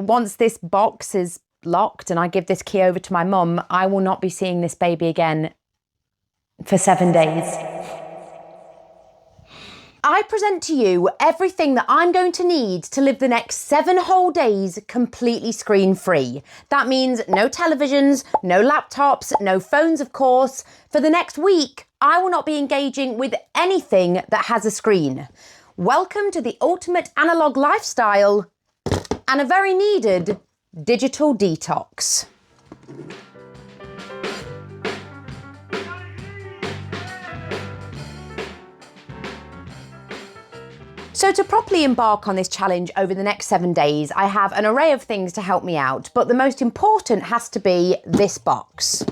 once this box is locked and I give this key over to my mum, I will not be seeing this baby again for 7 days. I present to you everything that I'm going to need to live the next 7 whole days completely screen-free. That means no televisions, no laptops, no phones, of course. For the next week, I will not be engaging with anything that has a screen. Welcome to the ultimate analog lifestyle and a very needed digital detox. So to properly embark on this challenge over the next 7 days, I have an array of things to help me out, but the most important has to be this box.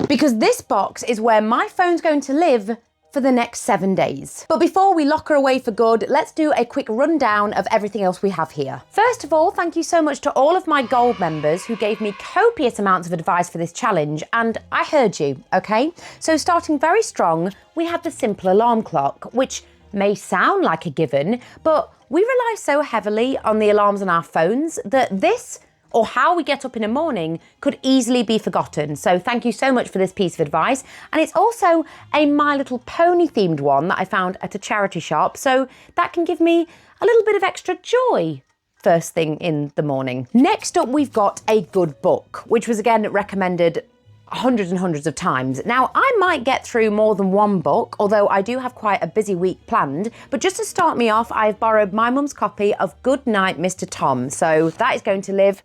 Because this box is where my phone's going to live for the next 7 days. But before we lock her away for good, let's do a quick rundown of everything else we have here. First of all, thank you so much to all of my gold members who gave me copious amounts of advice for this challenge, and I heard you, okay? So starting very strong, we have the simple alarm clock, which may sound like a given, but we rely so heavily on the alarms on our phones that this, or how we get up in the morning, could easily be forgotten. So thank you so much for this piece of advice. And it's also a My Little Pony themed one that I found at a charity shop, so that can give me a little bit of extra joy first thing in the morning. Next up, we've got a good book, which was again recommended hundreds and hundreds of times. Now, I might get through more than one book, although I do have quite a busy week planned, but just to start me off, I've borrowed my mum's copy of Good Night, Mr. Tom. So that is going to live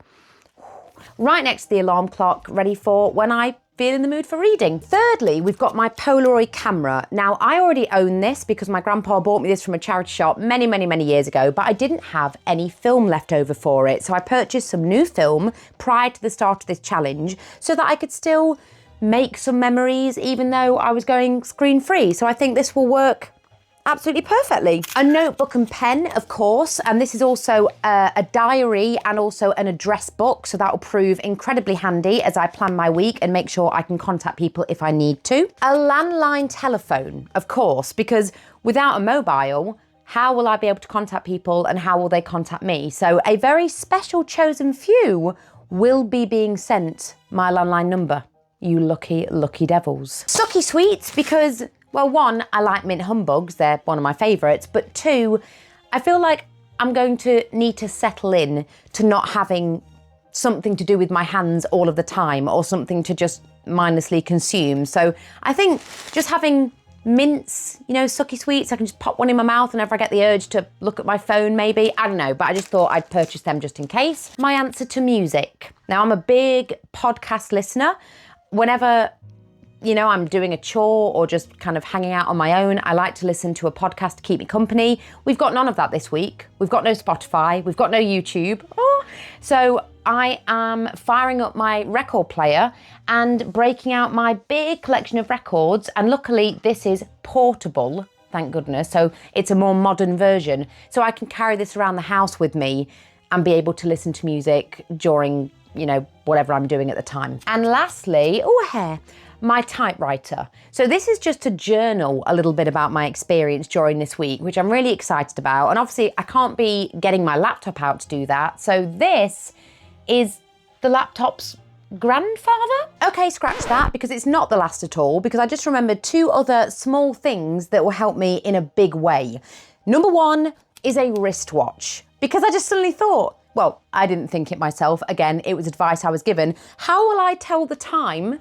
right next to the alarm clock, ready for when I feel in the mood for reading. Thirdly, we've got my Polaroid camera. Now, I already own this because my grandpa bought me this from a charity shop many, many, many years ago, but I didn't have any film left over for it. So I purchased some new film prior to the start of this challenge so that I could still make some memories even though I was going screen-free. So I think this will work absolutely perfectly. A notebook and pen, of course, and this is also a diary and also an address book, so that will prove incredibly handy as I plan my week and make sure I can contact people if I need to. A landline telephone, of course, because without a mobile, how will I be able to contact people and how will they contact me? So a very special chosen few will be being sent my landline number. You lucky, lucky devils. Sucky sweets, because well, one, I like mint humbugs, they're one of my favourites, but two, I feel like I'm going to need to settle in to not having something to do with my hands all of the time or something to just mindlessly consume. So I think just having mints, you know, sucky sweets, I can just pop one in my mouth whenever I get the urge to look at my phone maybe. I don't know, but I just thought I'd purchase them just in case. My answer to music. Now, I'm a big podcast listener. Whenever I'm doing a chore or just kind of hanging out on my own, I like to listen to a podcast to keep me company. We've got none of that this week. We've got no Spotify. We've got no YouTube. So I am firing up my record player and breaking out my big collection of records. And luckily, this is portable, thank goodness. So it's a more modern version. So I can carry this around the house with me and be able to listen to music during, whatever I'm doing at the time. And lastly, hair. My typewriter. So this is just to journal a little bit about my experience during this week, which I'm really excited about. And obviously I can't be getting my laptop out to do that. So this is the laptop's grandfather. Okay, scratch that because it's not the last at all, because I just remembered 2 other small things that will help me in a big way. Number 1 is a wristwatch, because I just suddenly thought, well, I didn't think it myself. Again, it was advice I was given. How will I tell the time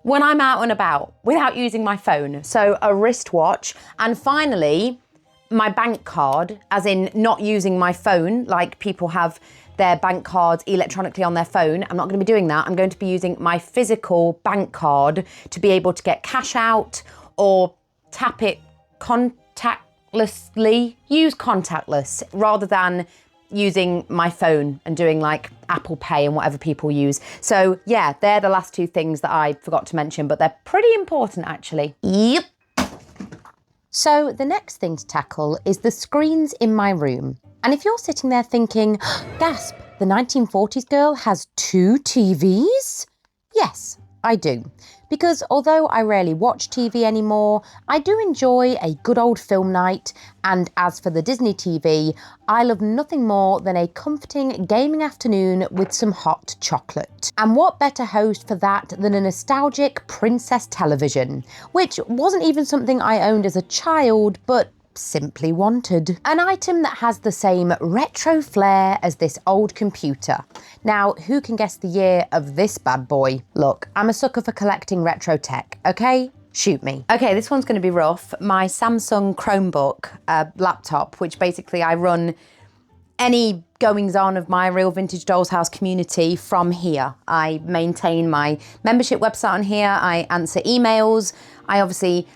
when I'm out and about without using my phone? So a wristwatch. And finally, my bank card, as in not using my phone, like people have their bank cards electronically on their phone. I'm not going to be doing that. I'm going to be using my physical bank card to be able to get cash out or tap it contactlessly, use contactless rather than using my phone and doing like Apple Pay and whatever people use. So yeah, they're the last 2 things that I forgot to mention, but they're pretty important actually. Yep. So the next thing to tackle is the screens in my room. And if you're sitting there thinking, gasp, the 1940s girl has 2 TVs? Yes, I do. Because although I rarely watch TV anymore, I do enjoy a good old film night, and as for the Disney TV, I love nothing more than a comforting gaming afternoon with some hot chocolate. And what better host for that than a nostalgic Princess television, which wasn't even something I owned as a child, but simply wanted. An item that has the same retro flair as this old computer. Now, who can guess the year of this bad boy? Look, I'm a sucker for collecting retro tech, okay? Shoot me. Okay, this one's gonna be rough. My Samsung Chromebook laptop, which basically I run any goings on of my Real Vintage Dolls House community from here. I maintain my membership website on here, I answer emails, I obviously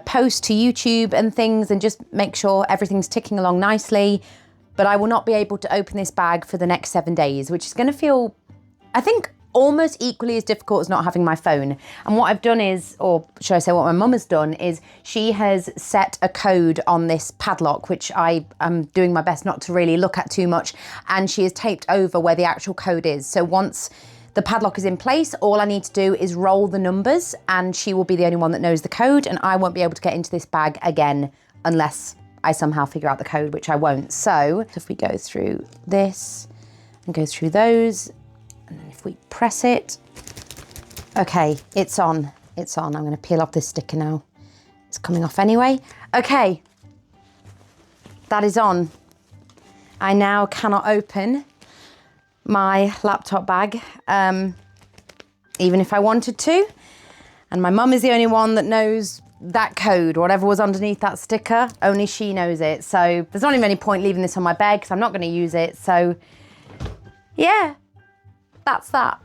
post to YouTube and things and just make sure everything's ticking along nicely. But I will not be able to open this bag for the next 7 days, which is going to feel, I think, almost equally as difficult as not having my phone. And what I've done is, or should I say what my mum has done, is she has set a code on this padlock, which I am doing my best not to really look at too much. And she has taped over where the actual code is. So once the padlock is in place, all I need to do is roll the numbers and she will be the only one that knows the code, and I won't be able to get into this bag again unless I somehow figure out the code, which I won't. So if we go through this and go through those, and then if we press it, okay, it's on, it's on. I'm gonna peel off this sticker now. It's coming off anyway. Okay, that is on. I now cannot open my laptop bag, even if I wanted to. And my mum is the only one that knows that code, whatever was underneath that sticker, only she knows it. So there's not even any point leaving this on my bed because I'm not gonna use it. So yeah, that's that.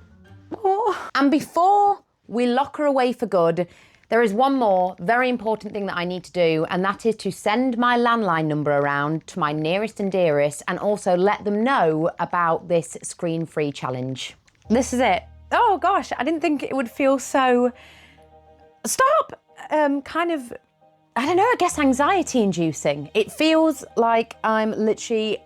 Oh. And before we lock her away for good, there is one more very important thing that I need to do, and that is to send my landline number around to my nearest and dearest and also let them know about this screen-free challenge. This is it. Oh gosh, I didn't think it would feel so, kind of, I don't know, I guess anxiety-inducing. It feels like I'm literally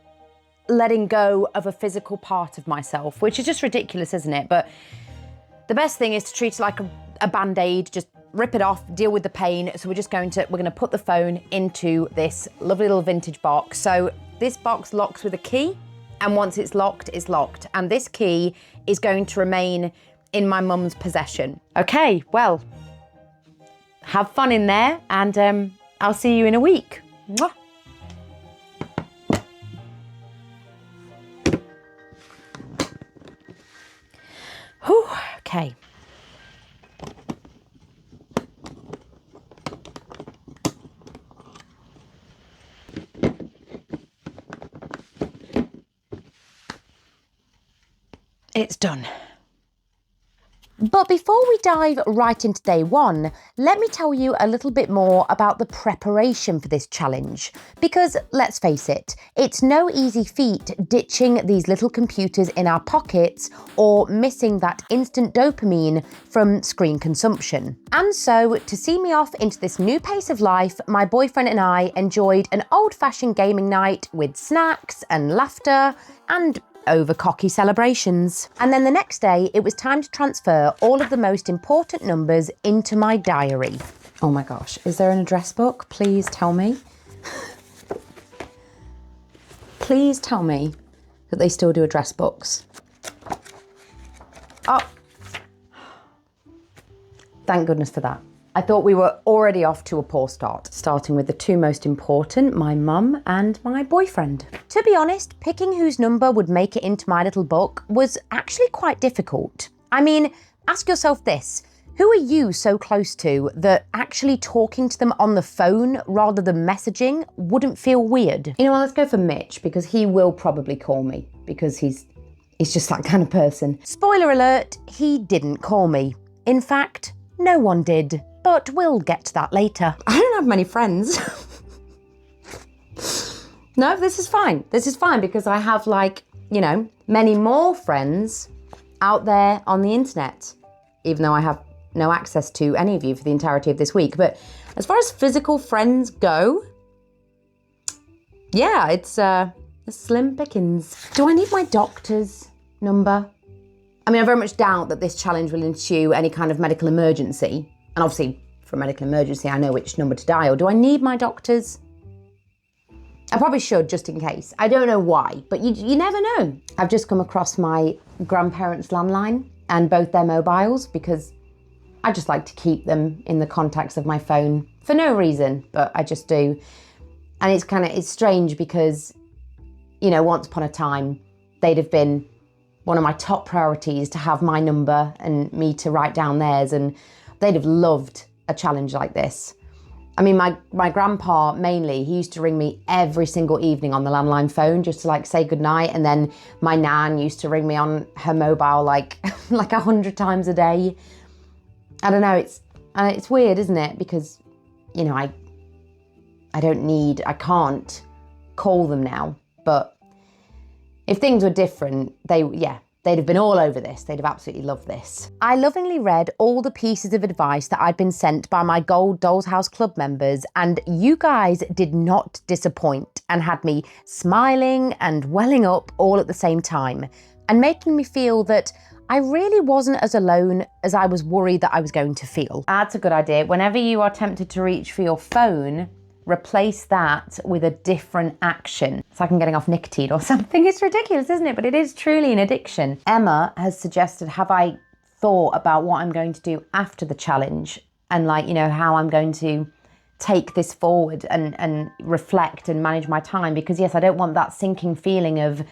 letting go of a physical part of myself, which is just ridiculous, isn't it? But the best thing is to treat it like a Band-Aid, just rip it off, deal with the pain. So we're gonna put the phone into this lovely little vintage box. So this box locks with a key, and once it's locked, it's locked. And this key is going to remain in my mum's possession. Okay, well, have fun in there, and I'll see you in a week. Mwah. Whew, okay. It's done. But before we dive right into day one, let me tell you a little bit more about the preparation for this challenge. Because let's face it, it's no easy feat ditching these little computers in our pockets or missing that instant dopamine from screen consumption. And so, to see me off into this new pace of life, my boyfriend and I enjoyed an old-fashioned gaming night with snacks and laughter and over cocky celebrations. And then the next day, it was time to transfer all of the most important numbers into my diary. Oh my gosh, is there an address book? Please tell me. Please tell me that they still do address books. Oh, thank goodness for that. I thought we were already off to a poor start, starting with the two most important, my mum and my boyfriend. To be honest, picking whose number would make it into my little book was actually quite difficult. I mean, ask yourself this, who are you so close to that actually talking to them on the phone rather than messaging wouldn't feel weird? You know what, let's go for Mitch, because he will probably call me, because he's just that kind of person. Spoiler alert, he didn't call me. In fact, no one did. But we'll get to that later. I don't have many friends. No, this is fine. This is fine because I have, like, you know, many more friends out there on the internet, even though I have no access to any of you for the entirety of this week. But as far as physical friends go, yeah, it's a slim pickings. Do I need my doctor's number? I mean, I very much doubt that this challenge will ensue any kind of medical emergency. And obviously, for a medical emergency, I know which number to dial. Do I need my doctors? I probably should, just in case. I don't know why, but you never know. I've just come across my grandparents' landline and both their mobiles because I just like to keep them in the contacts of my phone for no reason, but I just do. And it's strange because, you know, once upon a time, they'd have been one of my top priorities to have my number and me to write down theirs, and they'd have loved a challenge like this. I mean, my grandpa mainly, he used to ring me every single evening on the landline phone just to like say goodnight. And then my nan used to ring me on her mobile like 100 times a day. I don't know, it's weird, isn't it? Because, you know, I can't call them now. But if things were different, they'd have been all over this. They'd have absolutely loved this. I lovingly read all the pieces of advice that I'd been sent by my Gold Dolls House Club members, and you guys did not disappoint and had me smiling and welling up all at the same time and making me feel that I really wasn't as alone as I was worried that I was going to feel. That's a good idea. Whenever you are tempted to reach for your phone, replace that with a different action. It's like I'm getting off nicotine or something. It's ridiculous, isn't it? But it is truly an addiction. Emma has suggested, have I thought about what I'm going to do after the challenge and like, you know, how I'm going to take this forward and reflect and manage my time? Because yes, I don't want that sinking feeling of,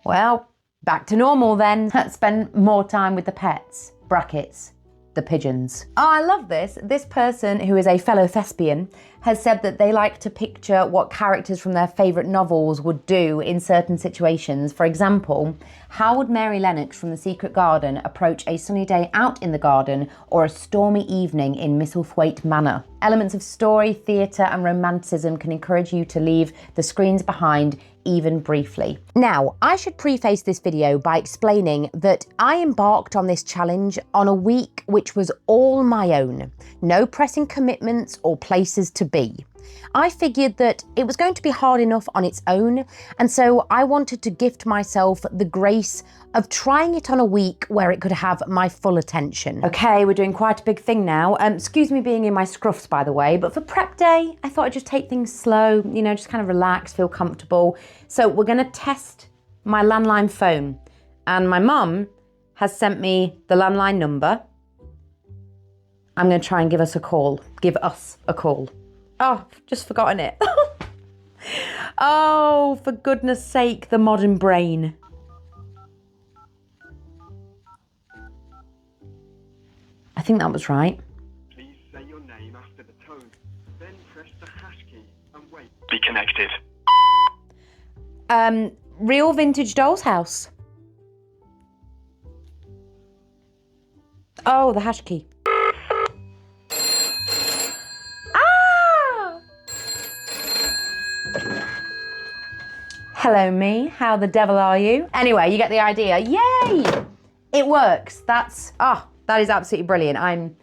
well, back to normal then. Spend more time with the pets, brackets, the pigeons. Oh, I love this. This person, who is a fellow thespian, has said that they like to picture what characters from their favourite novels would do in certain situations. For example, how would Mary Lennox from The Secret Garden approach a sunny day out in the garden or a stormy evening in Misselthwaite Manor? Elements of story, theatre and romanticism can encourage you to leave the screens behind, even briefly. Now, I should preface this video by explaining that I embarked on this challenge on a week which was all my own. No pressing commitments or places to be. I figured that it was going to be hard enough on its own, and so I wanted to gift myself the grace of trying it on a week where it could have my full attention. Okay, we're doing quite a big thing now. Excuse me being in my scruffs, by the way, but for prep day, I thought I'd just take things slow, you know, just kind of relax, feel comfortable. So we're gonna test my landline phone, and my mum has sent me the landline number. I'm gonna try and give us a call. Oh, just forgotten it. Oh, for goodness sake, the modern brain. I think that was right. Please say your name after the tone, then press the hash key and wait. Be connected. Real Vintage Dolls House. Oh, the hash key. Hello me, how the devil are you? Anyway, you get the idea. Yay! It works. That is absolutely brilliant.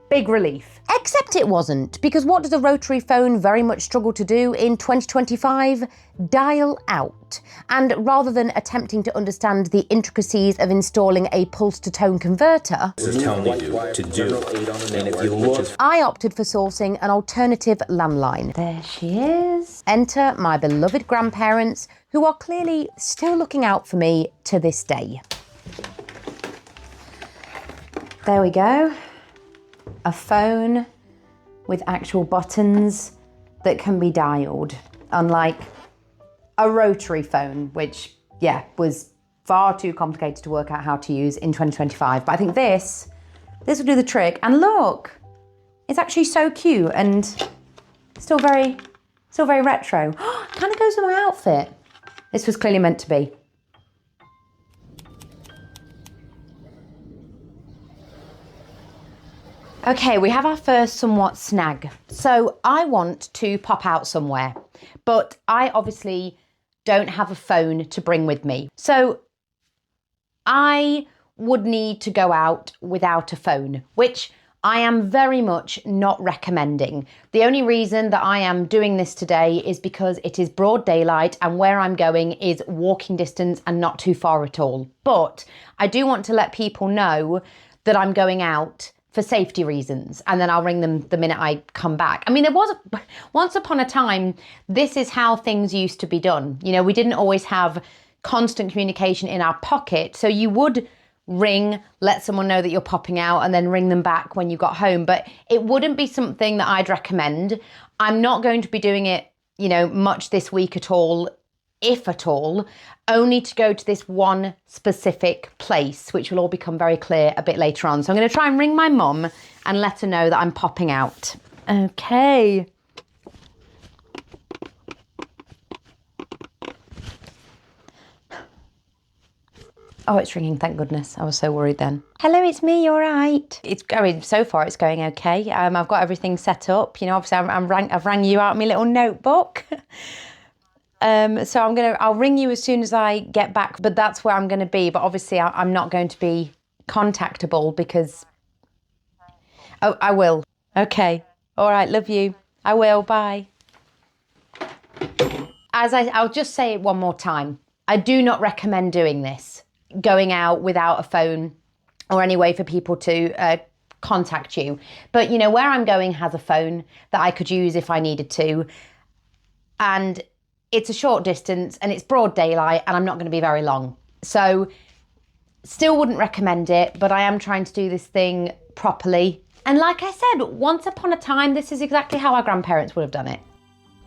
Big relief. Except it wasn't, because what does a rotary phone very much struggle to do in 2025? Dial out. And rather than attempting to understand the intricacies of installing a pulse-to-tone converter, This is telling you to do. And if you look, I opted for sourcing an alternative landline. There she is. Enter my beloved grandparents, who are clearly still looking out for me to this day. There we go. A phone with actual buttons that can be dialed, unlike a rotary phone, which, yeah, was far too complicated to work out how to use in 2025. But I think this will do the trick. And look, it's actually so cute and still very retro. Kind of goes with my outfit. This was clearly meant to be. Okay, we have our first somewhat snag. So I want to pop out somewhere, but I obviously don't have a phone to bring with me. So I would need to go out without a phone, which I am very much not recommending. The only reason that I am doing this today is because it is broad daylight and where I'm going is walking distance and not too far at all. But I do want to let people know that I'm going out for safety reasons, and then I'll ring them the minute I come back. I mean, once upon a time, this is how things used to be done. You know, we didn't always have constant communication in our pocket, so you would ring, let someone know that you're popping out, and then ring them back when you got home. But it wouldn't be something that I'd recommend. I'm not going to be doing it, you know, much this week at all, if at all, only to go to this one specific place, which will all become very clear a bit later on. So I'm going to try and ring my mum and let her know that I'm popping out. Okay. Oh, it's ringing, thank goodness. I was so worried then. Hello, it's me, you all right? It's going, so far it's going okay. I've got everything set up. You know, obviously I've rang you out my little notebook. So I'll ring you as soon as I get back, but that's where I'm going to be. But obviously I'm not going to be contactable because, oh, I will. Okay. All right. Love you. I will. Bye. I'll just say it one more time. I do not recommend doing this, going out without a phone or any way for people to contact you. But, you know, where I'm going has a phone that I could use if I needed to. And it's a short distance and it's broad daylight and I'm not going to be very long. So still wouldn't recommend it, but I am trying to do this thing properly. And like I said, once upon a time, this is exactly how our grandparents would have done it.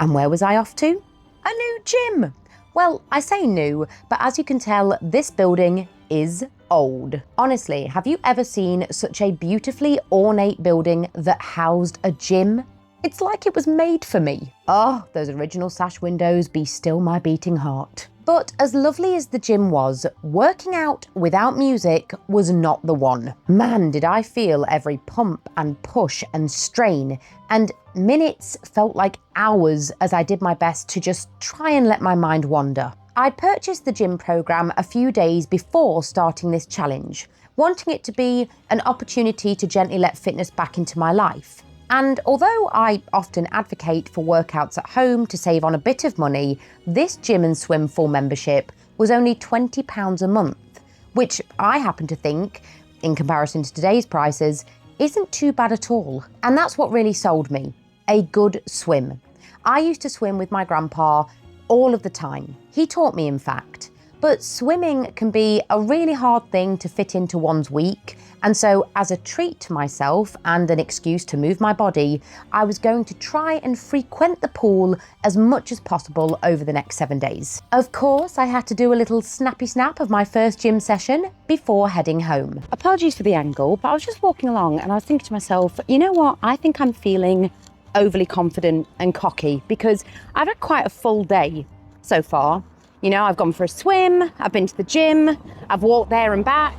And where was I off to? A new gym. Well, I say new, but as you can tell, this building is old. Honestly, have you ever seen such a beautifully ornate building that housed a gym? It's like it was made for me. Oh, those original sash windows be still my beating heart. But as lovely as the gym was, working out without music was not the one. Man, did I feel every pump and push and strain, and minutes felt like hours as I did my best to just try and let my mind wander. I purchased the gym program a few days before starting this challenge, wanting it to be an opportunity to gently let fitness back into my life. And although I often advocate for workouts at home to save on a bit of money, this gym and swim full membership was only £20 a month, which I happen to think, in comparison to today's prices, isn't too bad at all. And that's what really sold me, a good swim. I used to swim with my grandpa all of the time. He taught me, in fact. But swimming can be a really hard thing to fit into one's week. And so as a treat to myself and an excuse to move my body, I was going to try and frequent the pool as much as possible over the next 7 days. Of course, I had to do a little snappy snap of my first gym session before heading home. Apologies for the angle, but I was just walking along and I was thinking to myself, you know what? I think I'm feeling overly confident and cocky because I've had quite a full day so far. You know, I've gone for a swim, I've been to the gym, I've walked there and back.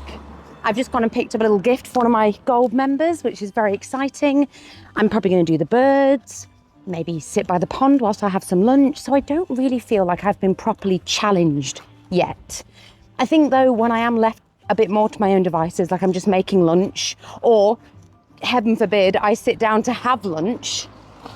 I've just gone and picked up a little gift for one of my gold members, which is very exciting. I'm probably going to do the birds, maybe sit by the pond whilst I have some lunch. So I don't really feel like I've been properly challenged yet. I think though, when I am left a bit more to my own devices, like I'm just making lunch, or heaven forbid, I sit down to have lunch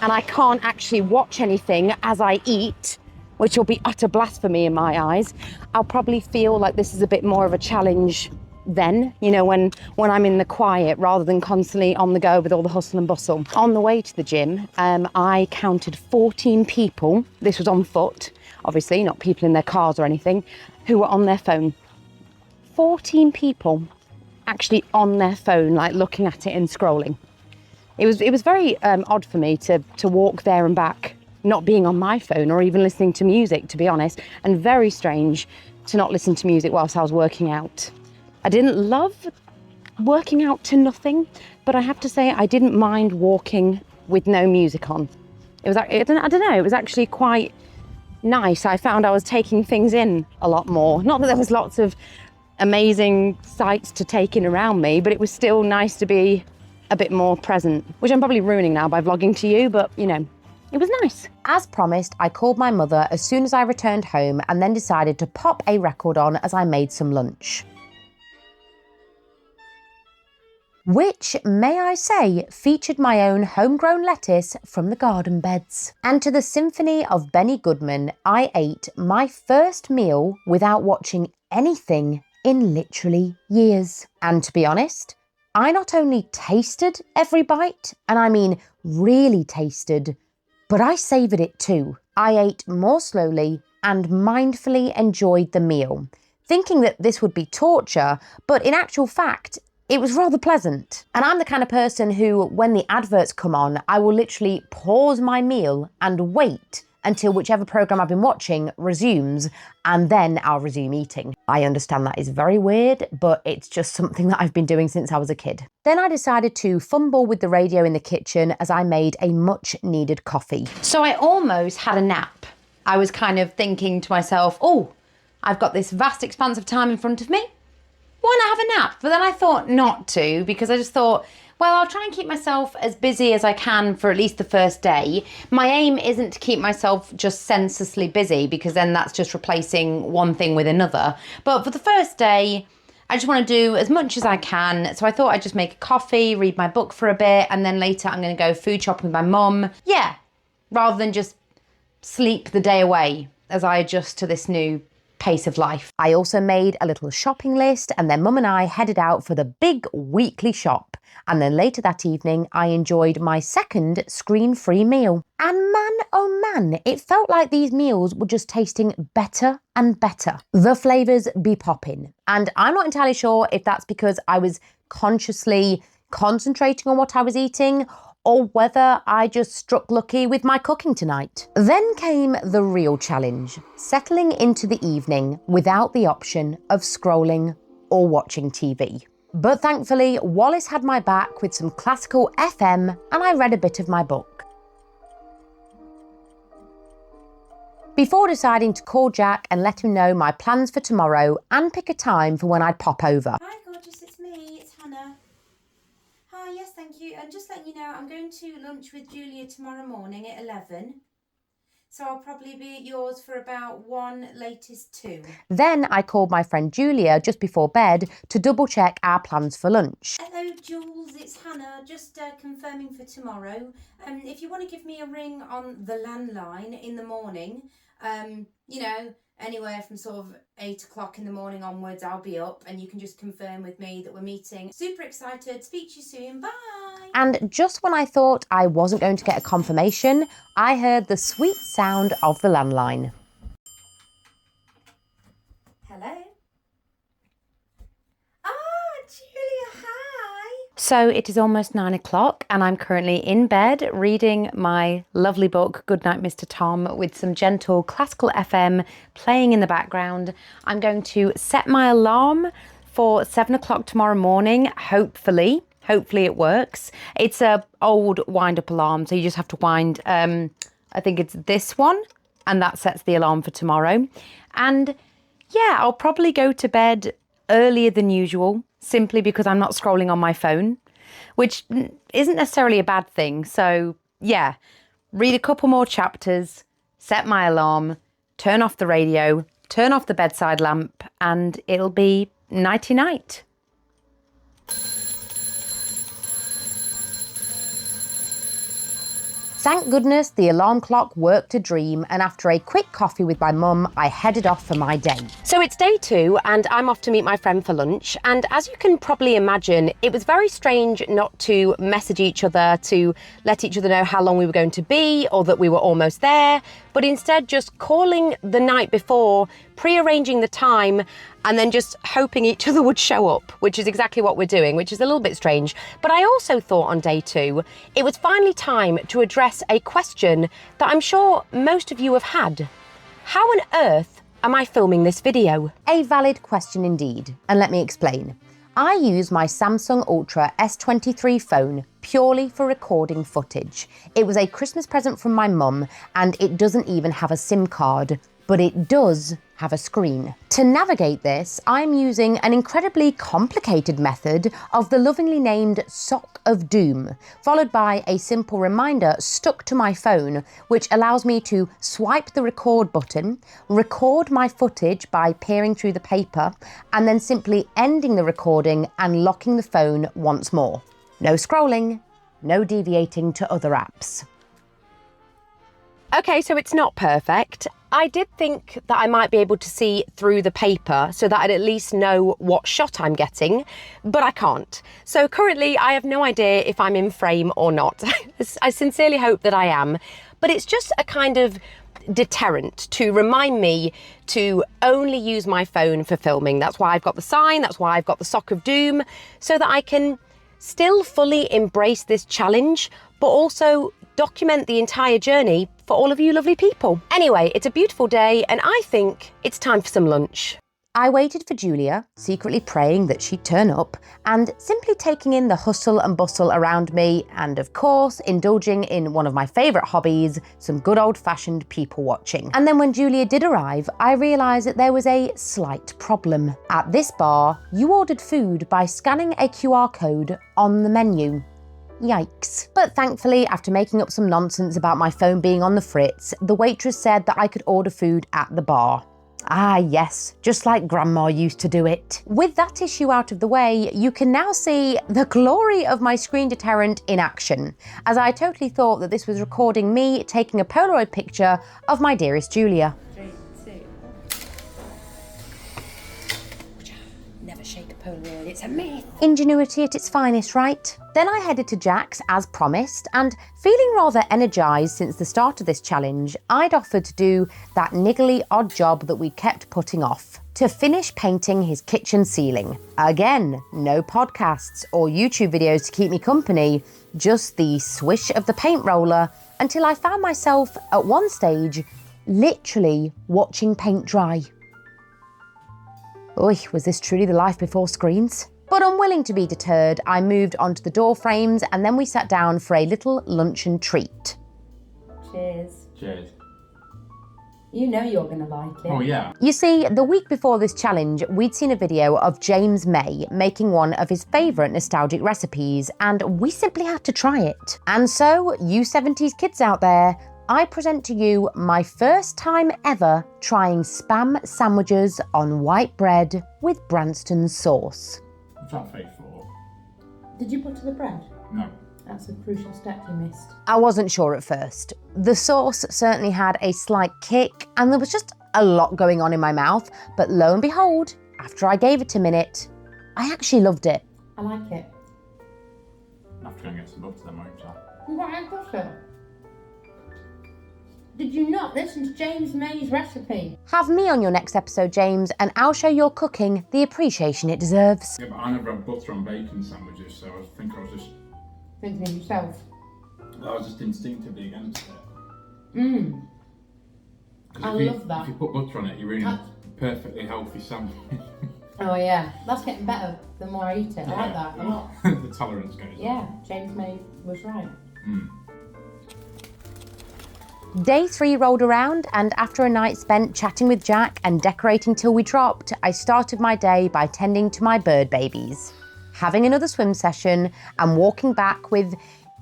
and I can't actually watch anything as I eat, which will be utter blasphemy in my eyes, I'll probably feel like this is a bit more of a challenge then, you know, when I'm in the quiet rather than constantly on the go with all the hustle and bustle. On the way to the gym, I counted 14 people, this was on foot, obviously, not people in their cars or anything, who were on their phone. 14 people actually on their phone, like looking at it and scrolling. It was very odd for me to walk there and back, not being on my phone or even listening to music, to be honest, and very strange to not listen to music whilst I was working out. I didn't love working out to nothing, but I have to say I didn't mind walking with no music on. It was, I don't know, it was actually quite nice. I found I was taking things in a lot more. Not that there was lots of amazing sights to take in around me, but it was still nice to be a bit more present, which I'm probably ruining now by vlogging to you, but you know, it was nice. As promised, I called my mother as soon as I returned home and then decided to pop a record on as I made some lunch. which, may I say, featured my own homegrown lettuce from the garden beds. And to the symphony of Benny Goodman, I ate my first meal without watching anything in literally years. And to be honest, I not only tasted every bite, and I mean really tasted, but I savoured it too. I ate more slowly and mindfully enjoyed the meal, thinking that this would be torture, but in actual fact, it was rather pleasant. And I'm the kind of person who, when the adverts come on, I will literally pause my meal and wait until whichever programme I've been watching resumes, and then I'll resume eating. I understand that is very weird, but it's just something that I've been doing since I was a kid. Then I decided to fumble with the radio in the kitchen as I made a much needed coffee. So I almost had a nap. I was kind of thinking to myself, oh, I've got this vast expanse of time in front of me. Why not have a nap? But then I thought not to, because I just thought, well, I'll try and keep myself as busy as I can for at least the first day. My aim isn't to keep myself just senselessly busy, because then that's just replacing one thing with another. But for the first day, I just want to do as much as I can. So I thought I'd just make a coffee, read my book for a bit, and then later I'm going to go food shopping with my mum. Yeah, rather than just sleep the day away as I adjust to this new pace of life. I also made a little shopping list, and then Mum and I headed out for the big weekly shop. And then later that evening, I enjoyed my second screen-free meal. And man, oh man, it felt like these meals were just tasting better and better. The flavours be popping. And I'm not entirely sure if that's because I was consciously concentrating on what I was eating, or whether I just struck lucky with my cooking tonight. Then came the real challenge, settling into the evening without the option of scrolling or watching TV. But thankfully, Wallace had my back with some classical FM, and I read a bit of my book. Before deciding to call Jack and let him know my plans for tomorrow and pick a time for when I'd pop over. Hi gorgeous, it's me, it's Hannah. Hi, yes thank you, and just letting you know I'm going to lunch with Julia tomorrow morning at 11. So I'll probably be at yours for about 1, latest 2. Then I called my friend Julia just before bed to double check our plans for lunch. Hello Jules, it's Hannah, just confirming for tomorrow. If you want to give me a ring on the landline in the morning, you know, anywhere from sort of 8 o'clock in the morning onwards, I'll be up, and you can just confirm with me that we're meeting. Super excited, speak to you soon, bye! And just when I thought I wasn't going to get a confirmation, I heard the sweet sound of the landline. Hello? Ah, Julia, hi! So it is almost 9 o'clock and I'm currently in bed reading my lovely book, Goodnight Mr. Tom, with some gentle classical FM playing in the background. I'm going to set my alarm for 7 o'clock tomorrow morning, hopefully. Hopefully it works. It's a old wind-up alarm, so you just have to wind, I think it's this one, and that sets the alarm for tomorrow. And yeah, I'll probably go to bed earlier than usual, simply because I'm not scrolling on my phone, which isn't necessarily a bad thing. So yeah, read a couple more chapters, set my alarm, turn off the radio, turn off the bedside lamp, and it'll be nighty-night. Thank goodness the alarm clock worked a dream, and after a quick coffee with my mum, I headed off for my day. So it's day 2 and I'm off to meet my friend for lunch, and as you can probably imagine, it was very strange not to message each other to let each other know how long we were going to be or that we were almost there, but instead just calling the night before, pre-arranging the time, and then just hoping each other would show up, which is exactly what we're doing, which is a little bit strange. But I also thought on day 2, it was finally time to address a question that I'm sure most of you have had. How on earth am I filming this video? A valid question indeed, and let me explain. I use my Samsung Ultra S23 phone purely for recording footage. It was a Christmas present from my mum, and it doesn't even have a SIM card. but it does have a screen. To navigate this, I'm using an incredibly complicated method of the lovingly named Sock of Doom, followed by a simple reminder stuck to my phone, which allows me to swipe the record button, record my footage by peering through the paper, and then simply ending the recording and locking the phone once more. No scrolling, no deviating to other apps. Okay, so it's not perfect. I did think that I might be able to see through the paper so that I'd at least know what shot I'm getting, but I can't. So currently I have no idea if I'm in frame or not. I sincerely hope that I am, but it's just a kind of deterrent to remind me to only use my phone for filming. That's why I've got the sign, that's why I've got the Sock of Doom, so that I can still fully embrace this challenge, but also document the entire journey for all of you lovely people. Anyway, it's a beautiful day and I think it's time for some lunch. I waited for Julia, secretly praying that she'd turn up, and simply taking in the hustle and bustle around me, and of course, indulging in one of my favourite hobbies, some good old-fashioned people watching. And then when Julia did arrive, I realised that there was a slight problem. At this bar, you ordered food by scanning a QR code on the menu. Yikes. But thankfully, after making up some nonsense about my phone being on the fritz, the waitress said that I could order food at the bar. Ah yes, just like Grandma used to do it. With that issue out of the way, you can now see the glory of my screen deterrent in action, as I totally thought that this was recording me taking a Polaroid picture of my dearest Julia. 3, 2. Never shake a Polaroid, it's a myth. Ingenuity at its finest, right? Then I headed to Jack's as promised, and feeling rather energised since the start of this challenge, I'd offered to do that niggly odd job that we kept putting off, to finish painting his kitchen ceiling. Again, no podcasts or YouTube videos to keep me company, just the swish of the paint roller, until I found myself at one stage literally watching paint dry. Oy, was this truly the life before screens? But unwilling to be deterred, I moved onto the door frames and then we sat down for a little luncheon treat. Cheers. Cheers. You know you're going to like it. Oh yeah. You see, the week before this challenge, we'd seen a video of James May making one of his favourite nostalgic recipes, and we simply had to try it. And so, you 70s kids out there, I present to you my first time ever trying spam sandwiches on white bread with Branston sauce. What's that face for? Did you butter the bread? No. That's a crucial step you missed. I wasn't sure at first. The sauce certainly had a slight kick and there was just a lot going on in my mouth, but lo and behold, after I gave it a minute, I actually loved it. I like it. I'll have to go and get some butter then, won't I? You want butter? Did you not listen to James May's recipe? Have me on your next episode, James, and I'll show your cooking the appreciation it deserves. Yeah, but I never had butter on bacon sandwiches, so I think I was just Thinking of yourself. instinctively against it. Mmm. 'Cause I if love that. If you put butter on it, you're really perfectly healthy sandwich. Oh yeah, that's getting better the more I eat it. I like that a lot. The tolerance goes. Yeah, James May was right. Day 3 rolled around, and after a night spent chatting with Jack and decorating till we dropped, I started my day by tending to my bird babies, having another swim session and walking back with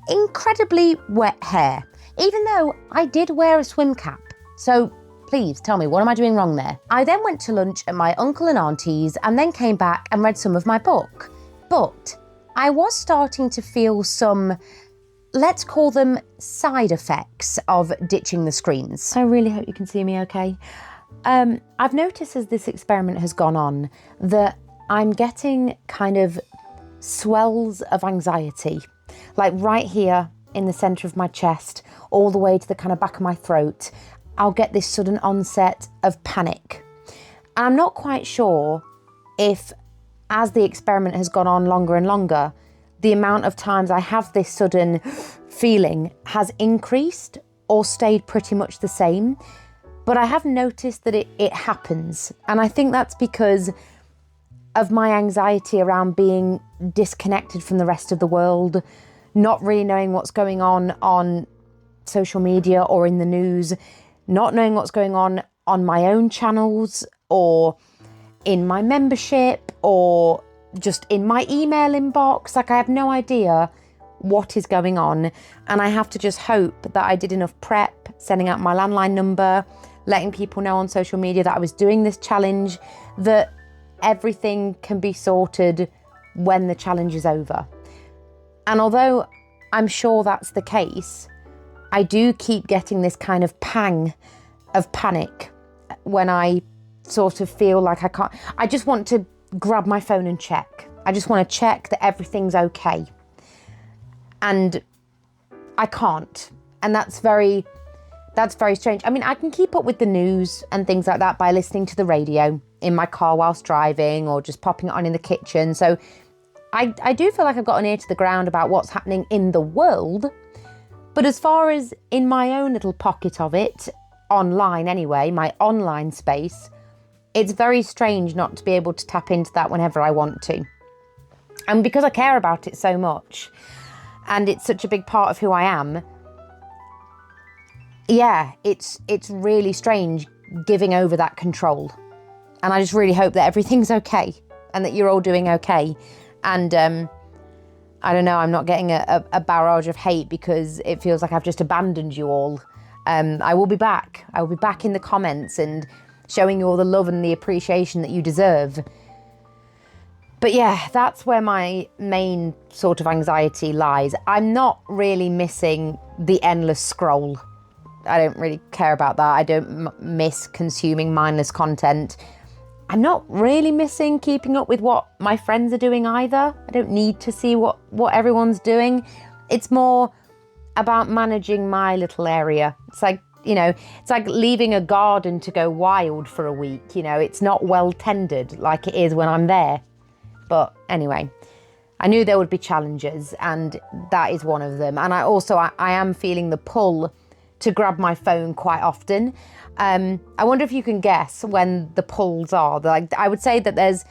incredibly wet hair, even though I did wear a swim cap. So please tell me, what am I doing wrong there? I then went to lunch at my uncle and auntie's and then came back and read some of my book. But I was starting to feel some, let's call them side effects of ditching the screens. I really hope you can see me okay. I've noticed as this experiment has gone on that I'm getting kind of swells of anxiety, like right here in the centre of my chest, all the way to the kind of back of my throat. I'll get this sudden onset of panic. And I'm not quite sure if, as the experiment has gone on longer and longer, the amount of times I have this sudden feeling has increased or stayed pretty much the same. But I have noticed that it happens. And I think that's because of my anxiety around being disconnected from the rest of the world, not really knowing what's going on social media or in the news, not knowing what's going on on my own channels or in my membership or just in my email inbox. Like, I have no idea what is going on, and I have to just hope that I did enough prep, sending out my landline number, letting people know on social media that I was doing this challenge, that everything can be sorted when the challenge is over. And although I'm sure that's the case, I do keep getting this kind of pang of panic when I sort of feel like I just want to grab my phone and check. I just want to check that everything's okay. And I can't. And that's very strange. I mean, I can keep up with the news and things like that by listening to the radio in my car whilst driving or just popping it on in the kitchen. So I do feel like I've got an ear to the ground about what's happening in the world. But as far as in my own little pocket of it, online anyway, my online space, it's very strange not to be able to tap into that whenever I want to. And because I care about it so much, and it's such a big part of who I am, yeah, it's really strange giving over that control. And I just really hope that everything's okay and that you're all doing okay. And I don't know, I'm not getting a barrage of hate because it feels like I've just abandoned you all. I will be back. I will be back in the comments and showing you all the love and the appreciation that you deserve. But yeah, that's where my main sort of anxiety lies. I'm not really missing the endless scroll. I don't really care about that. I don't miss consuming mindless content. I'm not really missing keeping up with what my friends are doing either. I don't need to see what everyone's doing. It's more about managing my little area. It's like, you know, it's like leaving a garden to go wild for a week. You know, it's not well tended like it is when I'm there. But anyway, I knew there would be challenges, and that is one of them. And I am feeling the pull to grab my phone quite often. I wonder if you can guess when the pulls are. Like, I would say that there's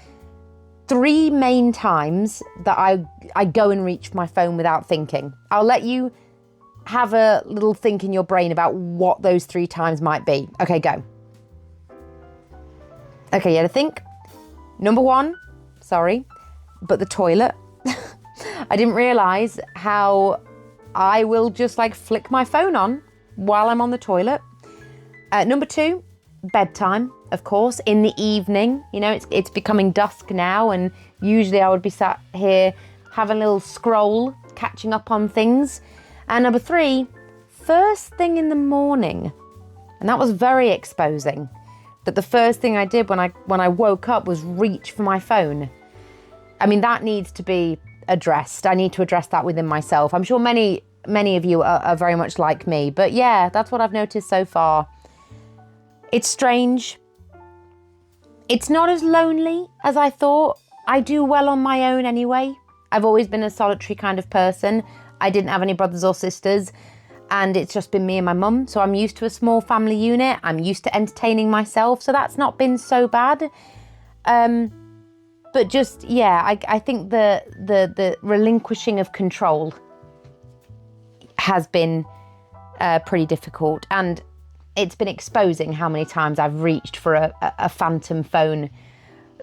3 main times that I go and reach for my phone without thinking. I'll let you have a little think in your brain about what those 3 times might be. Okay, go. Okay, you had to think. Number 1, sorry, but the toilet. I didn't realise how I will just like flick my phone on while I'm on the toilet. Number 2, bedtime, of course, in the evening. You know, it's becoming dusk now, and usually I would be sat here having a little scroll, catching up on things. And number 3, first thing in the morning. And that was very exposing, that the first thing I did when I woke up was reach for my phone. I mean, that needs to be addressed. I need to address that within myself. I'm sure many of you are very much like me, but yeah, that's what I've noticed so far. It's strange. It's not as lonely as I thought. I do well on my own anyway. I've always been a solitary kind of person. I didn't have any brothers or sisters, and it's just been me and my mum. So I'm used to a small family unit. I'm used to entertaining myself. So that's not been so bad. But just, yeah, I think the relinquishing of control has been pretty difficult. And it's been exposing how many times I've reached for a phantom phone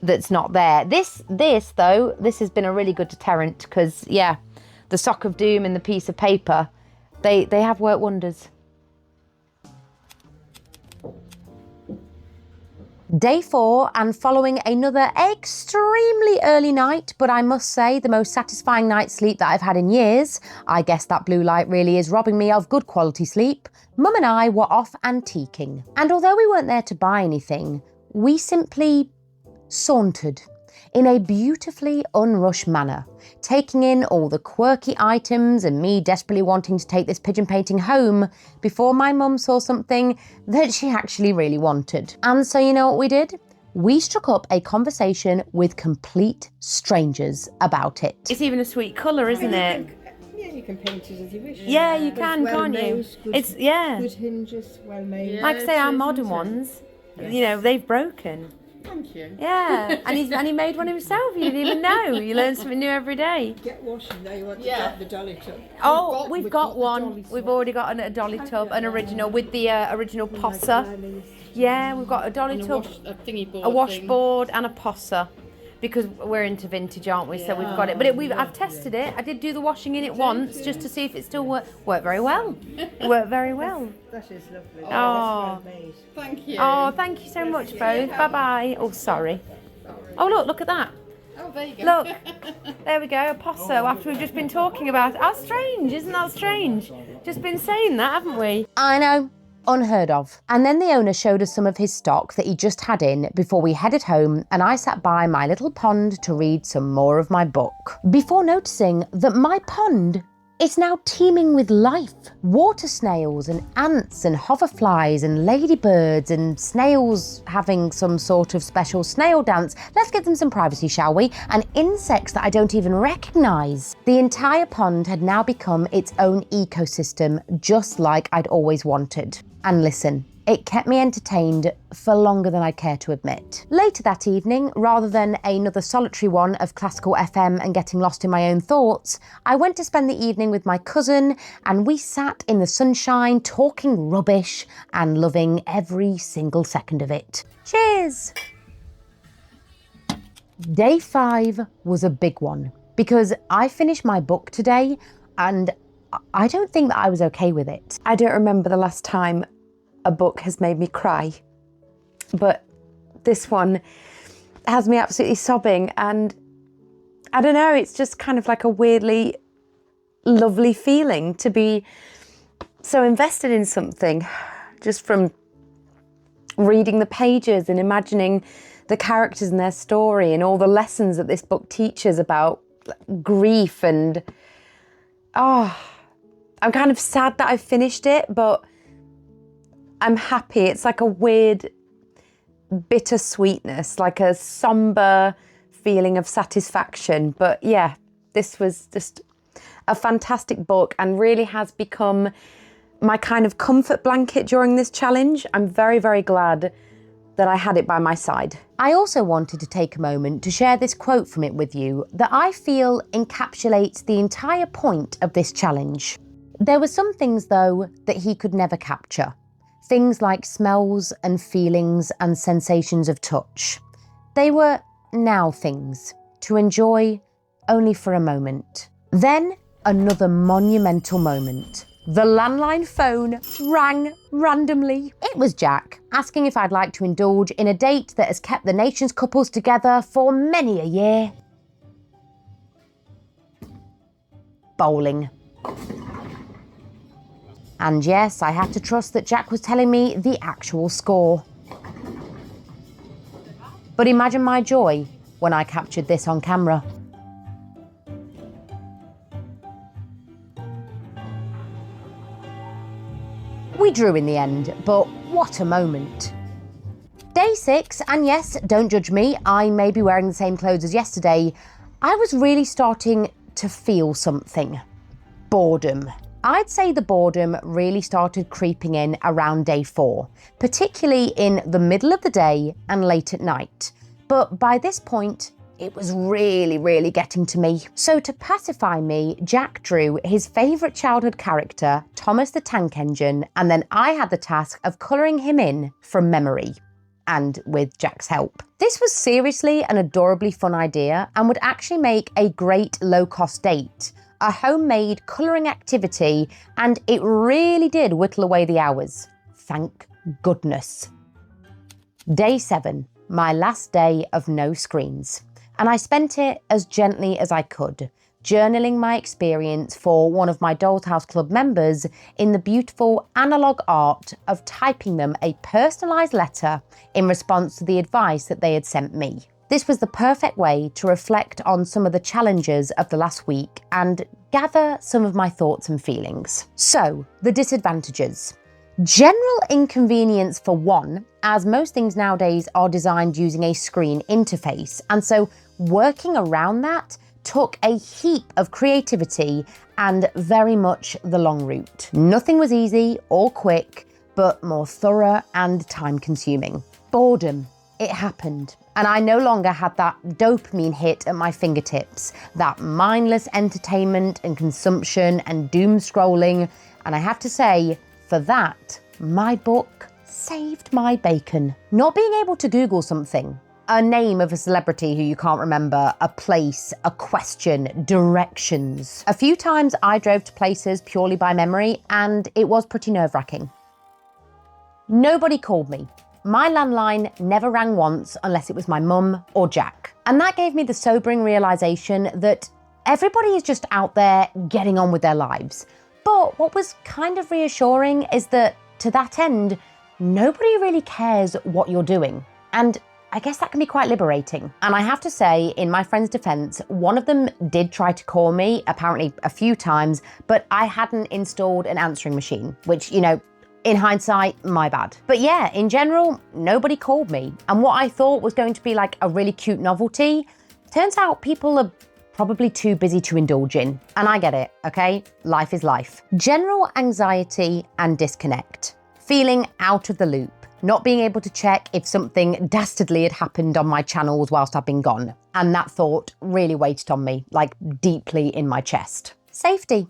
that's not there. This has been a really good deterrent because, yeah, the sock of doom and the piece of paper, they have worked wonders. Day 4, and following another extremely early night, but I must say the most satisfying night's sleep that I've had in years. I guess that blue light really is robbing me of good quality sleep. Mum and I were off antiquing. And although we weren't there to buy anything, we simply sauntered in a beautifully unrushed manner, taking in all the quirky items and me desperately wanting to take this pigeon painting home before my mum saw something that she actually really wanted. And so you know what we did? We struck up a conversation with complete strangers about it. It's even a sweet colour, isn't it? Yeah, you can paint it as you wish. Yeah, you can, can't you? It's, yeah. Good hinges, well made. Like I say, our modern ones, you know, they've broken. Thank you. Yeah, and he made one himself. You didn't even know. You learn something new every day. Get washing now. You want to get the dolly tub. Oh, we've got one. We've already got a dolly tub, an original with the original posser. Yeah, we've got a dolly And tub, a thingy board. a washboard and a posser. Because we're into vintage, aren't we? So we've got it. But I've tested it. I did do the washing in it once just to see if it still worked very well. It worked very well. That is lovely. Oh. That's well made. Thank you. Oh, thank you so much, both. Bye-bye. Oh, sorry. Oh, look at that. Oh, there you go. Look, there we go, a posso after we've just been talking about it. How strange, isn't that strange? Just been saying that, haven't we? I know, unheard of. And then the owner showed us some of his stock that he just had in before we headed home, and I sat by my little pond to read some more of my book. Before noticing that my pond is now teeming with life. Water snails and ants and hoverflies and ladybirds and snails having some sort of special snail dance. Let's give them some privacy, shall we? And insects that I don't even recognise. The entire pond had now become its own ecosystem, just like I'd always wanted. And listen, it kept me entertained for longer than I care to admit. Later that evening, rather than another solitary one of classical FM and getting lost in my own thoughts, I went to spend the evening with my cousin, and we sat in the sunshine talking rubbish and loving every single second of it. Cheers! Day 5 was a big one because I finished my book today and I don't think that I was okay with it. I don't remember the last time a book has made me cry, but this one has me absolutely sobbing, and I don't know, it's just kind of like a weirdly lovely feeling to be so invested in something, just from reading the pages and imagining the characters and their story and all the lessons that this book teaches about grief. And I'm kind of sad that I've finished it, but I'm happy. It's like a weird bittersweetness, like a somber feeling of satisfaction. But yeah, this was just a fantastic book and really has become my kind of comfort blanket during this challenge. I'm very, very glad that I had it by my side. I also wanted to take a moment to share this quote from it with you that I feel encapsulates the entire point of this challenge. There were some things, though, that he could never capture. Things like smells and feelings and sensations of touch. They were now things to enjoy only for a moment. Then another monumental moment. The landline phone rang randomly. It was Jack, asking if I'd like to indulge in a date that has kept the nation's couples together for many a year. Bowling. And yes, I had to trust that Jack was telling me the actual score. But imagine my joy when I captured this on camera. We drew in the end, but what a moment. Day 6, and yes, don't judge me, I may be wearing the same clothes as yesterday. I was really starting to feel something. Boredom. I'd say the boredom really started creeping in around day 4, particularly in the middle of the day and late at night. But by this point, it was really getting to me. So to pacify me, Jack drew his favourite childhood character, Thomas the Tank Engine, and then I had the task of colouring him in from memory, and with Jack's help. This was seriously an adorably fun idea and would actually make a great low-cost date, a homemade colouring activity, and it really did whittle away the hours. Thank goodness. Day 7, my last day of no screens. And I spent it as gently as I could, journaling my experience for one of my Doll's House Club members in the beautiful analogue art of typing them a personalised letter in response to the advice that they had sent me. This was the perfect way to reflect on some of the challenges of the last week and gather some of my thoughts and feelings. So, the disadvantages. General inconvenience for one, as most things nowadays are designed using a screen interface, and so working around that took a heap of creativity and very much the long route. Nothing was easy or quick, but more thorough and time-consuming. Boredom. It happened. And I no longer had that dopamine hit at my fingertips, that mindless entertainment and consumption and doom scrolling. And I have to say, for that, my book saved my bacon. Not being able to Google something, a name of a celebrity who you can't remember, a place, a question, directions. A few times I drove to places purely by memory, and it was pretty nerve-wracking. Nobody called me. My landline never rang once unless it was my mum or Jack. And that gave me the sobering realization that everybody is just out there getting on with their lives. But what was kind of reassuring is that to that end, nobody really cares what you're doing. And I guess that can be quite liberating. And I have to say, in my friend's defense, one of them did try to call me, apparently a few times, but I hadn't installed an answering machine, which, you know, in hindsight, my bad. But yeah, in general, nobody called me. And what I thought was going to be like a really cute novelty, turns out people are probably too busy to indulge in. And I get it, okay? Life is life. General anxiety and disconnect. Feeling out of the loop. Not being able to check if something dastardly had happened on my channels whilst I've been gone. And that thought really weighted on me, like deeply in my chest. Safety.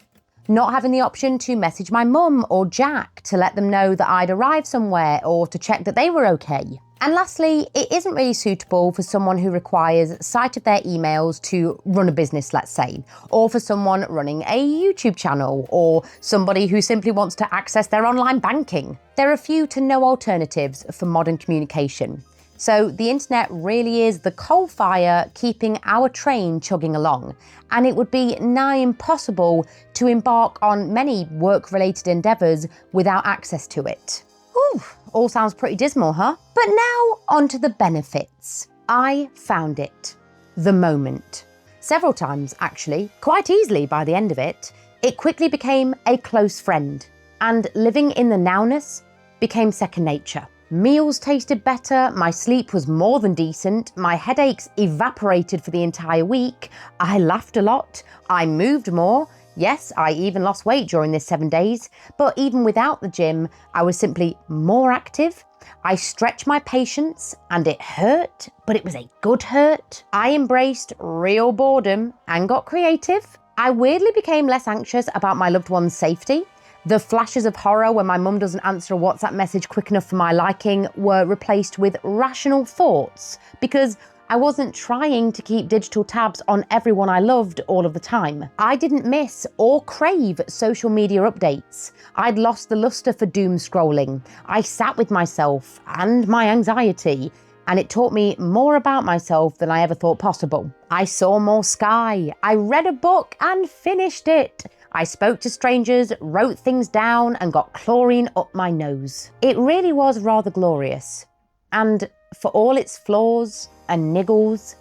Not having the option to message my mum or Jack to let them know that I'd arrived somewhere or to check that they were okay. And lastly, it isn't really suitable for someone who requires sight of their emails to run a business, let's say, or for someone running a YouTube channel, or somebody who simply wants to access their online banking. There are few to no alternatives for modern communication. So the internet really is the coal fire keeping our train chugging along, and it would be nigh impossible to embark on many work-related endeavours without access to it. Ooh, all sounds pretty dismal, huh? But now on to the benefits. I found it. The moment. Several times, actually, quite easily by the end of it. It quickly became a close friend, and living in the nowness became second nature. Meals tasted better, my sleep was more than decent, my headaches evaporated for the entire week, I laughed a lot, I moved more. Yes, I even lost weight during this 7 days, but even without the gym, I was simply more active. I stretched my patience, and it hurt, but it was a good hurt. I embraced real boredom and got creative. I weirdly became less anxious about my loved one's safety. The flashes of horror when my mum doesn't answer a WhatsApp message quick enough for my liking were replaced with rational thoughts, because I wasn't trying to keep digital tabs on everyone I loved all of the time. I didn't miss or crave social media updates. I'd lost the luster for doom scrolling. I sat with myself and my anxiety, and it taught me more about myself than I ever thought possible. I saw more sky. I read a book and finished it. I spoke to strangers, wrote things down, and got chlorine up my nose. It really was rather glorious. And for all its flaws and niggles,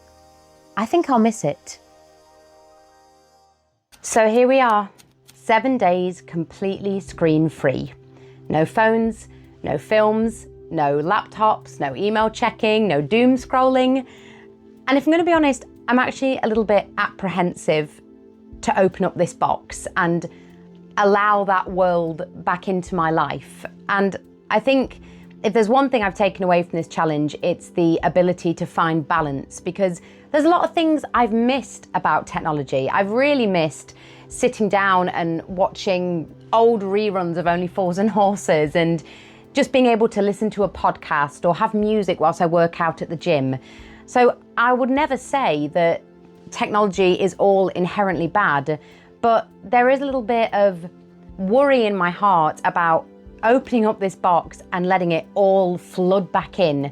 I think I'll miss it. So here we are, 7 days completely screen-free. No phones, no films, no laptops, no email checking, no doom scrolling. And if I'm going to be honest, I'm actually a little bit apprehensive to open up this box and allow that world back into my life. And I think if there's one thing I've taken away from this challenge, it's the ability to find balance, because there's a lot of things I've missed about technology. I've really missed sitting down and watching old reruns of Only Fools and Horses, and just being able to listen to a podcast or have music whilst I work out at the gym. So I would never say that technology is all inherently bad, but there is a little bit of worry in my heart about opening up this box and letting it all flood back in.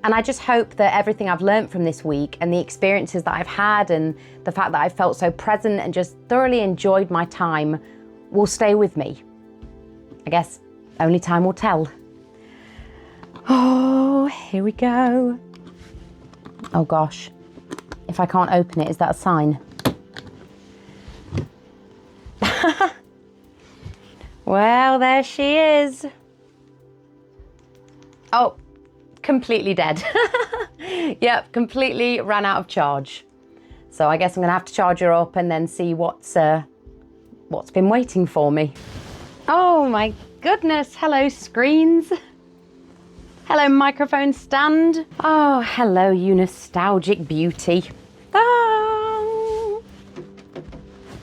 And I just hope that everything I've learned from this week and the experiences that I've had and the fact that I felt so present and just thoroughly enjoyed my time will stay with me. I guess only time will tell. Oh, here we go. Oh gosh. If I can't open it, is that a sign? Well, there she is. Oh, completely dead. Yep, completely ran out of charge. So I guess I'm gonna have to charge her up and then see what's been waiting for me. Oh my goodness, hello screens. Hello microphone stand. Oh, hello you nostalgic beauty. Ah,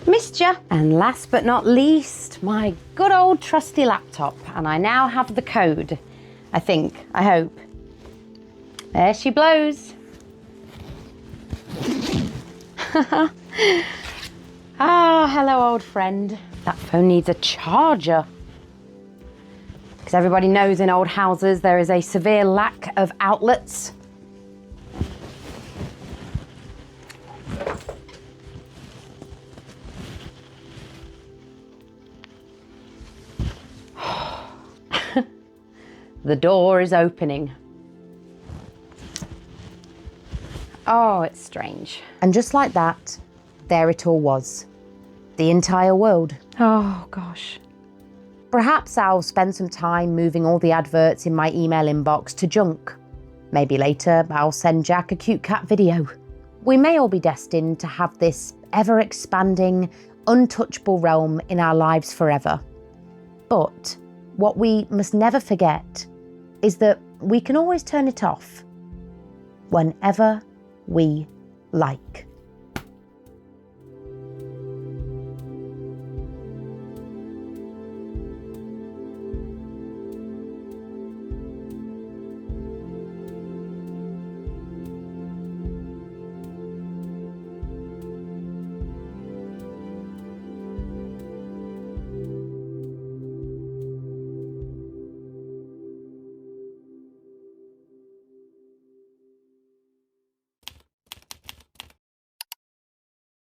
missed ya. And last but not least, my good old trusty laptop. And I now have the code. I think, I hope. There she blows. Ah, hello, old friend. That phone needs a charger. Because everybody knows in old houses there is a severe lack of outlets. The door is opening. Oh, it's strange. And just like that, there it all was. The entire world. Oh, gosh. Perhaps I'll spend some time moving all the adverts in my email inbox to junk. Maybe later I'll send Jack a cute cat video. We may all be destined to have this ever-expanding, untouchable realm in our lives forever. But what we must never forget is that we can always turn it off whenever we like.